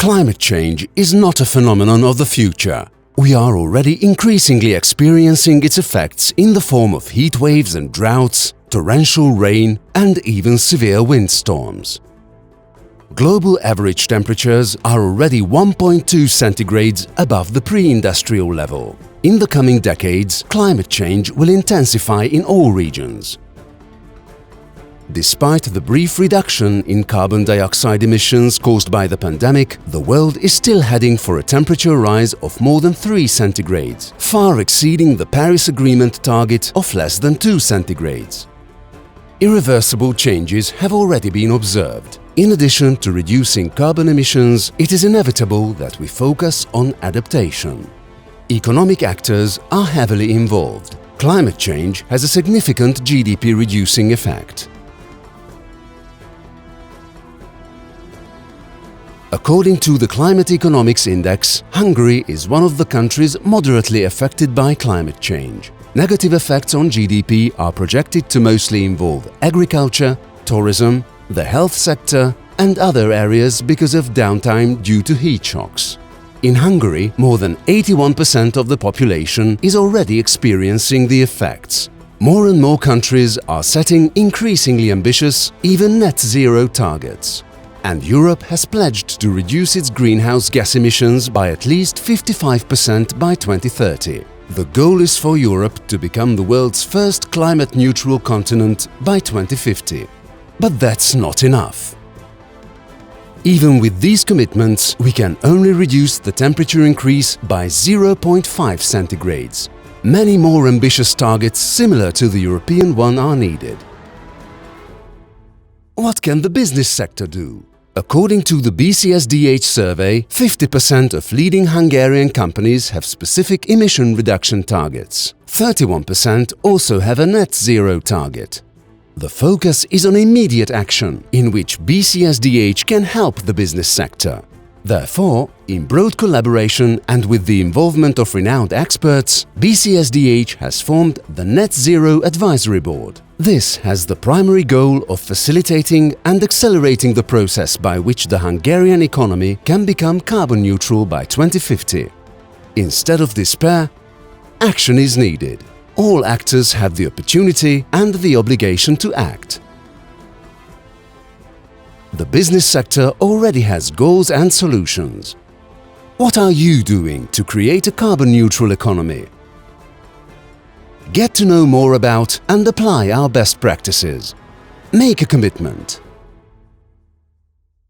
Climate change is not a phenomenon of the future. We are already increasingly experiencing its effects in the form of heat waves and droughts, torrential rain, and even severe windstorms. Global average temperatures are already 1.2 centigrades above the pre-industrial level. In the coming decades, climate change will intensify in all regions. Despite the brief reduction in carbon dioxide emissions caused by the pandemic, the world is still heading for a temperature rise of more than 3 centigrades, far exceeding the Paris Agreement target of less than 2 centigrades. Irreversible changes have already been observed. In addition to reducing carbon emissions, it is inevitable that we focus on adaptation. Economic actors are heavily involved. Climate change has a significant GDP-reducing effect. According to the Climate Economics Index, Hungary is one of the countries moderately affected by climate change. Negative effects on GDP are projected to mostly involve agriculture, tourism, the health sector and other areas because of downtime due to heat shocks. In Hungary, more than 81% of the population is already experiencing the effects. More and more countries are setting increasingly ambitious, even net-zero targets. And Europe has pledged to reduce its greenhouse gas emissions by at least 55% by 2030. The goal is for Europe to become the world's first climate-neutral continent by 2050. But that's not enough. Even with these commitments, we can only reduce the temperature increase by 0.5 centigrades. Many more ambitious targets similar to the European one are needed. What can the business sector do? According to the BCSDH survey, 50% of leading Hungarian companies have specific emission reduction targets. 31% also have a net-zero target. The focus is on immediate action, in which BCSDH can help the business sector. Therefore, in broad collaboration and with the involvement of renowned experts, BCSDH has formed the Net Zero Advisory Board. This has the primary goal of facilitating and accelerating the process by which the Hungarian economy can become carbon neutral by 2050. Instead of despair, action is needed. All actors have the opportunity and the obligation to act. The business sector already has goals and solutions. What are you doing to create a carbon-neutral economy? Get to know more about and apply our best practices. Make a commitment.